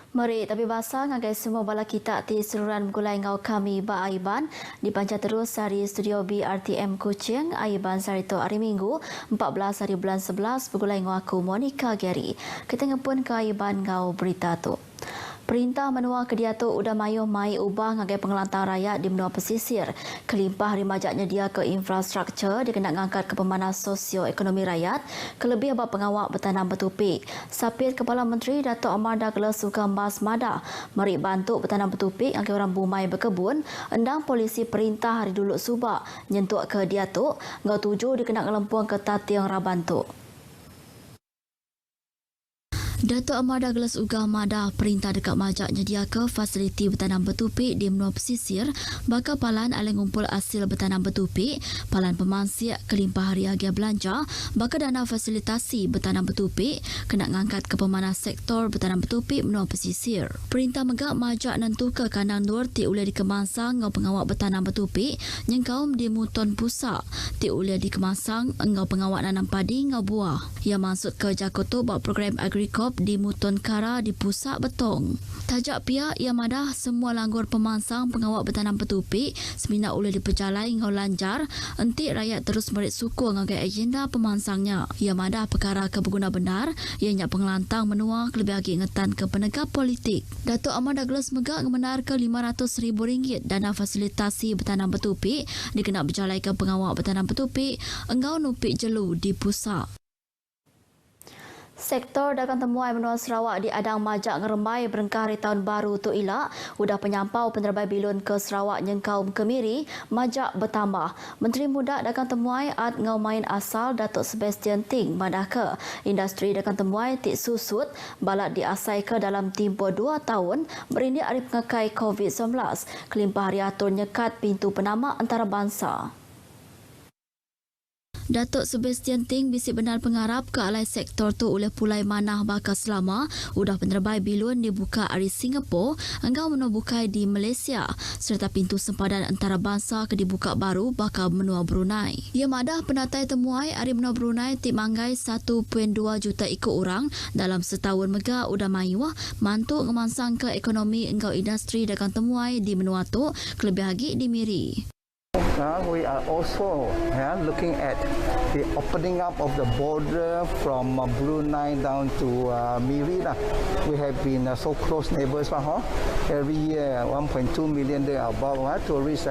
Mari tapi basah ngagai semua bala kita di seluruhan gulai ngau kami ba Aiban dipancar terus dari studio BRTM Kuching Aiban sarito hari Minggu 14 hari bulan 11 bergulai ngau aku Monica Gary. Kita ngepun ke Aiban ngau berita tu. Perintah menua Kediatuk udah mayuh mai ubah ngagai pengelantang rakyat di benua pesisir. Kelimpah rimajaknya dia ke infrastruktur dia kena ngangkat ke pemanas sosioekonomi rakyat kelebih abad pengawak bertanam bertupik. Sapit Kepala Menteri Datuk Amar Douglas Suka Mas Mada mari bantu bertanam bertupik ngagai orang bumai berkebun endang polisi perintah hari dulu subak nyentuk ke Kediatuk ngau tuju dia kena ngelempuang ke Tatiang Rabantu. Datuk Amar Douglas Uga Mada perintah dekat majak nyedia ke fasiliti bertanam bertupik di benua pesisir bakal palan alih ngumpul hasil bertanam bertupik, palan pemansiak kelimpah hari agia belanja, bakal dana fasilitasi bertanam bertupik kena ngangkat ke pemanas sektor bertanam bertupik benua pesisir. Perintah megak majak nentu ke kandang nur ti ulia dikemansang ngau pengawak bertanam bertupik nyengkaum di Muton Pusak ti ulia dikemansang ngau pengawak nanam padi ngau buah. Ia masuk ke Jakoto buat program Agricop di Muton Kara di Pusak Betong. Tajak pihak ia madah semua langgur pemansang pengawak bertanam bertupik semina oleh diperjalai ngau lancar entik rakyat terus merit suku ngagai agenda pemansangnya. Ia madah perkara keberguna benar ianya pengelantang menua kelebih lagi ngetan ke penegak politik. Datuk Amar Douglas megak ngemenar ke RM500,000 dana fasilitasi bertanam bertupik dikena berjalai ke pengawak bertanam bertupik engau nupik jelu di Pusak. Sektor dagang temuai benua Sarawak di Adang Majak ngeremai berengkah hari tahun baru tu ilak. Udah penyampau penerbai bilun ke Sarawak nyengkaum Kemiri, Majak bertambah. Menteri Muda Dagang Temuai Ad Ngau Main Asal Datuk Sebastian Ting madah ke industri dagang temuai tik susut balat diasai ke dalam tempoh 2 tahun berindik hari pengekai COVID-19. Kelimpah hari atur nyekat pintu penamak antarabangsa. Datuk Sebastian Ting bisik benar pengarap ke alai sektor tu oleh pulai manah bakal selama udah penerbai bilun dibuka dari Singapura engkau menubukai di Malaysia serta pintu sempadan antarabangsa ke dibuka baru bakal menua Brunei. Ia madah penatai temuai hari menua Brunei tik manggai 1.2 juta ikut orang dalam setahun mega udah mayuah mantuk ngemansang ke ekonomi engkau industri dagang temuai di menua tu kelebih lagi di Miri. We are also looking at the opening up of the border from Brunei down to Miri. We have been so close neighbours. Every year 1.2 million about tourists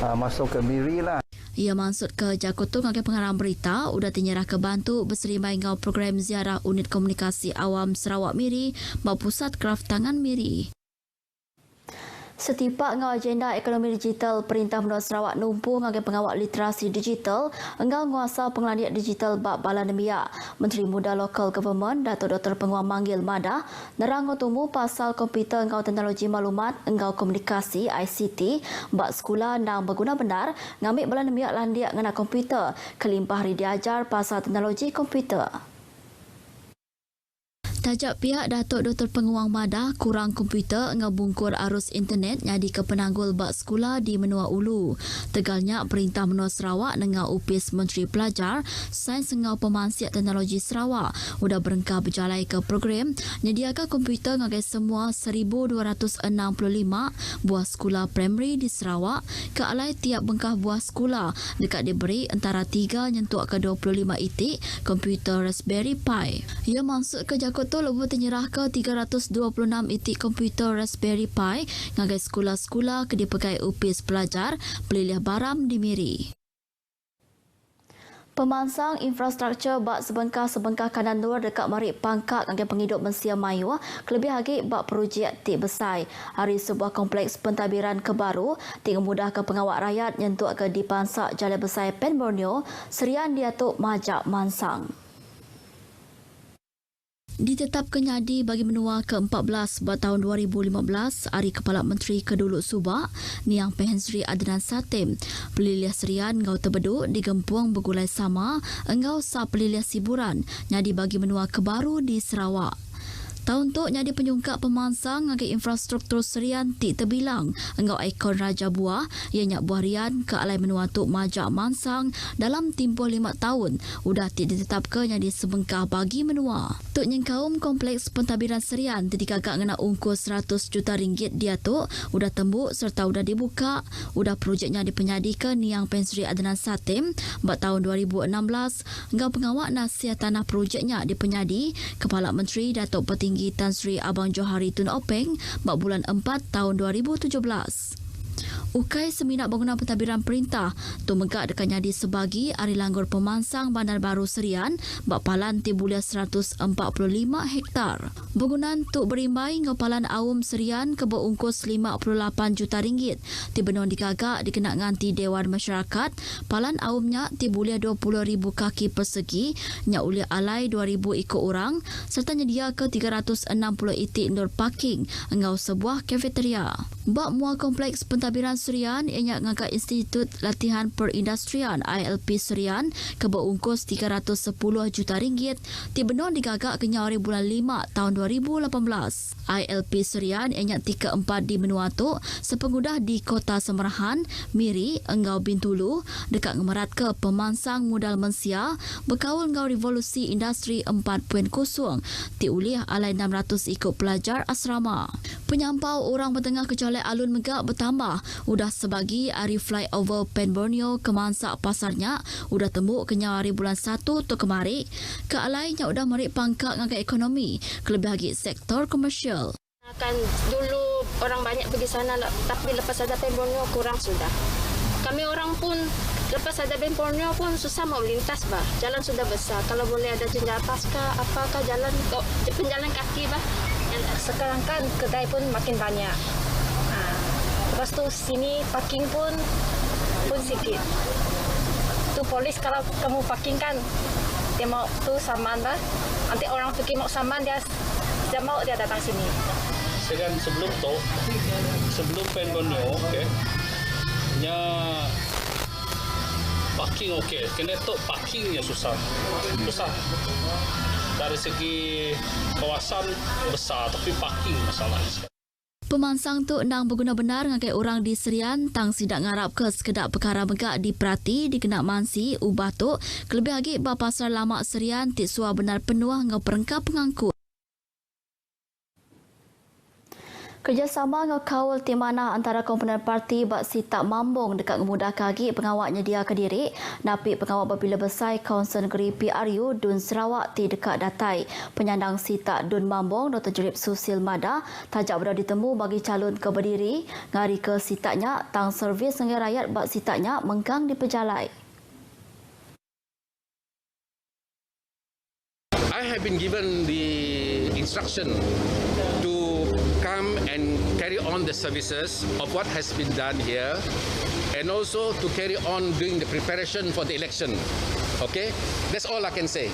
masuk ke Miri lah. Ia maksud ke Jakoto ngagai pengarang berita udah dinyerah ke bantu berserimai ngau program ziarah unit komunikasi awam Sarawak Miri bak pusat kraft tangan Miri. Setipak ngau agenda ekonomi digital Perintah Menua Sarawak numpuh ngagai pengawak literasi digital engau nguasa pengelanian digital bak balan miak. Menteri Muda Local Government Datuk Dr. Penguang Manggil Madah nerang tumu pasal komputer engau teknologi maklumat engau komunikasi ICT bak sekolah nang berguna benar ngambil balan miak landiak ngena komputer kelimpah hari diajar pasal teknologi komputer. Tajak pihak Datuk Dr. Penguang Madah kurang komputer engau bungkur arus internet nyadi ke penanggul bak sekolah di Menua Ulu. Tegalnya Perintah Menua Sarawak dengan upis Menteri Pelajar, Sains engau Pemansiak Teknologi Sarawak udah berengkah berjalai ke program nyediakan komputer ngagai semua 1,265 buah sekolah primary di Sarawak ke alai tiap bengkah buah sekolah dekat diberi antara 3 nyentuk ke 25 itik komputer Raspberry Pi. Ia masuk ke Jakarta lebuh tenyerah ke 326 itik komputer Raspberry Pi ngagai sekolah-sekolah ke dipegai upis pelajar pelilih baram di Miri. Pemansang infrastruktur bak sebengkah-sebengkah kanan luar dekat Marik Pangkak ngagai penghidup Mesia Mayu kelebih lagi bak projek tik besai. Hari sebuah kompleks pentadbiran kebaru tik memudahkan pengawak rakyat nyentuk ke dipansak Jalan Besar Pen Borneo Serian Datuk Majak Mansang. Ditetapkan nyadi bagi menua ke-14 buat tahun 2015 Hari Kepala Menteri Keduluk Subak Niang Pehen Sri Adnan Satim pelilih serian ngau terbeduk digempung bergulai sama engau sa pelilih siburan nyadi bagi menua kebaru di Sarawak. Tahun tu nyadi penyungkap pemansang ngagai infrastruktur serian ti terbilang engau ikon Raja Buah ianya buah rian ke alai menua tu majak mansang dalam tempoh 5 tahun udah ti ditetapkan nyadi sebengkah bagi menua. Tuk nyengkaum kompleks pentadbiran serian ti dikagak ngena ungkus 100 juta ringgit dia tu udah tembuk serta udah dibuka udah projeknya dipenyadikan Niang Pensri Adnan Satim buat tahun 2016 engau pengawak nasihat tanah projeknya dipenyadi Kepala Menteri Datuk Petinggi Tan Sri Abang Johari Tun Openg buat bulan 4 tahun 2017. Ukai seminat bangunan pentadbiran perintah tu megak dekatnya di sebagi Ari Langgur Pemansang Bandar Baru Serian bak palan tibulia 145 hektar. Bangunan tu berimbai ngau palan awam Serian ke berungkus 58 juta ringgit. Ti benon dikagak dikena nganti Dewan Masyarakat palan awamnya tibulia 20,000 kaki persegi nya ulia alai 2,000 ikut orang serta nyedia ke 360 itik indoor parking ngau sebuah kafeteria. Bak mua kompleks pentadbiran Serian ianya ngagak Institut Latihan Perindustrian ILP Serian ke berungkus 310 juta ringgit ti benon digagak ke nyawari bulan 5 tahun 2018. ILP Serian ianya tika 4 di menua tu sepengudah di Kota Semerahan, Miri, Engau Bintulu dekat ngemerat ke pemansang modal mensia berkaul ngau revolusi industri 4.0 ti ulih alai 600 ikut pelajar asrama. Penyampau orang bertengah kecolek alun megak bertambah udah sebagi hari flyover Pen Borneo ke Mansak pasarnya udah tembuk ke nyawari bulan 1 tu kemari ke alainya udah merik pangkat ngagai ekonomi kelebih lagi sektor komersial. Kan dulu orang banyak pergi sana tapi lepas ada Pen Borneo kurang sudah. Kami orang pun lepas ada Pen Borneo pun susah mau lintas bah. Jalan sudah besar. Kalau boleh ada jenjatas kah apakah jalan penjalan kaki bah. Sekarang kan kedai pun makin banyak. Lepas tu sini parking pun sikit. Tu polis kalau kamu parking kan dia mau tu saman dah. Nanti orang pergi mau saman dia mau dia datang sini. Sekarang sebelum Pen Borneo, okey. Nya parking okey. Kena tu parkingnya susah. Dari segi kawasan besar tapi parking masalahnya. Pemansang tu endang berguna benar ngagai orang di Serian tang sidak ngarap ke sekedar perkara megak di Prati dikena mansi ubah tu kelebih lagi ba pasar lama Serian ti sua benar penuh ngau perengkap pengangkut. Kerjasama ngau kawal timana antara komponen parti bak sitak mambung dekat ngemudah kagi pengawak nyedia Kediri napi pengawak berbila besar Kaunsil Negeri PRU Dun Sarawak ti dekat datai penyandang sitak Dun Mambung Dr. Jerip Susil Mada tajak berada ditemu bagi calon ke Berdiri ngari ke sitaknya tang servis dengan rakyat bak sitaknya menggang di pejalai. I have been given the instruction to come and carry on the services of what has been done here and also to carry on doing the preparation for the election. Okay? That's all I can say.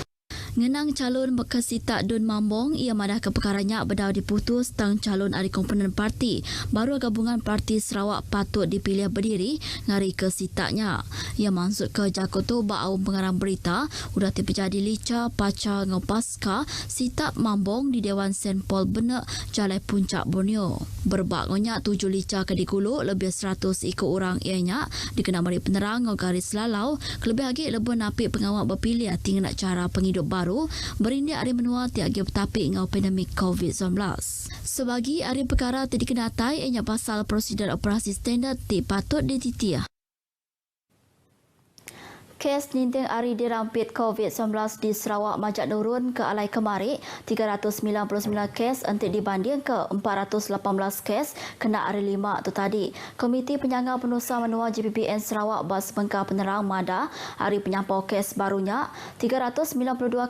Ngenang calon bekas sitak Dun Mambong, ia madah ke perkaranya berdau diputus tang calon ahli komponen parti. Baru gabungan Parti Sarawak patut dipilih berdiri ngari ke sitaknya. Ia maksud ke Jakarta ba'au pengarang berita udah terjadi lica paca ngopaska sitak Mambong di Dewan St. Paul Benek Jalai Puncak Borneo. Berbak ngonyak 7 lica ke diguluk lebih 100 ikut orang ianya dikena mari penerang ngau garis lalau kelebih lagi lebih napik pengawak berpilih tinggal nak cara penghidup baru berindik hari menua tiagi bertapik ngau pandemik COVID-19. Sebagi hari perkara ti dikenatai ianya pasal prosedur operasi standard ti patut dititiah. Kes ninting hari dirampit COVID-19 di Sarawak majak turun ke alai kemari 399 kes entik dibanding ke 418 kes kena hari 5 tu tadi. Komiti Penyangga Penusa Menua JPPN Sarawak bas bengkar penerang Mada hari penyampau kes barunya 392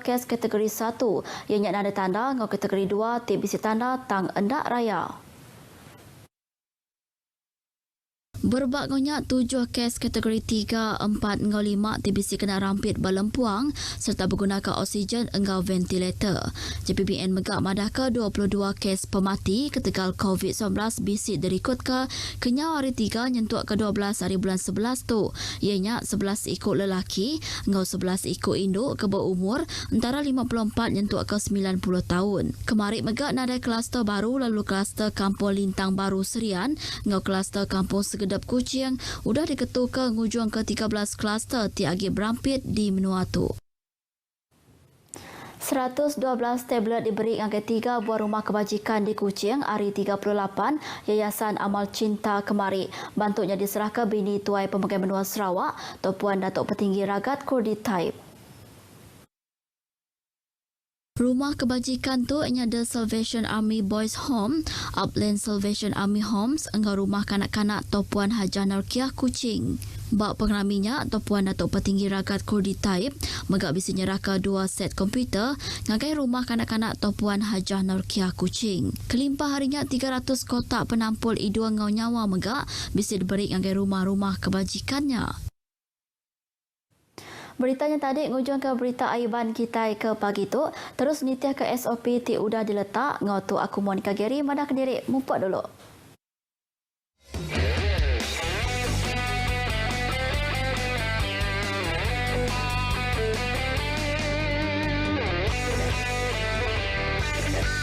kes kategori 1 ianya ada tanda ngau kategori 2 TBC tanda tang endak raya. Berbak ngonyak 7 kes kategori 3, 4 ngau 5 TBC kena rampit balempuang serta menggunakan oksigen engau ventilator. JPBN megak madah ke 22 kes pemati ketegal COVID-19 bisik dirikut ke kenyau hari 3 nyentuak ke 12 hari bulan 11 tu. Ianya 11 ikut lelaki, engau 11 ikut induk ke berumur antara 54 nyentuak ke 90 tahun. Kemarin megak nadai kluster baru lalu kluster Kampung Lintang Baru Serian, engau kluster Kampung Segedap Kuching udah diketuk ke ngujung ke-13 kluster tiagi berampit di Menuatu. 112 tablet diberi dengan ketiga buah rumah kebajikan di Kuching hari 38 Yayasan Amal Cinta Kemari. Bantunya diserahkan bini tuai Pemegang Benua Sarawak, Tuan Datuk Petinggi Ragat Kurdi Taib. Rumah kebajikan tu ianya The Salvation Army Boys Home, Upland Salvation Army Homes, engkau rumah kanak-kanak Tuan Hajah Narkiah Kuching. Bak pengeraminya, Tuan Datuk Petinggi Ragat Kurdi Taib megak bisi nyerahkan 2 set komputer ngagai rumah kanak-kanak Tuan Hajah Narkiah Kuching. Kelimpah harinya 300 kotak penampul idua ngau nyawa megak bisi diberi ngagai rumah-rumah kebajikannya. Beritanya tadi ngujung ke berita aiban kita ke pagi tu. Terus nitiah ke SOP ti udah diletak. Ngau tu aku Monica Gary madah ke diri. Mumpak dulu.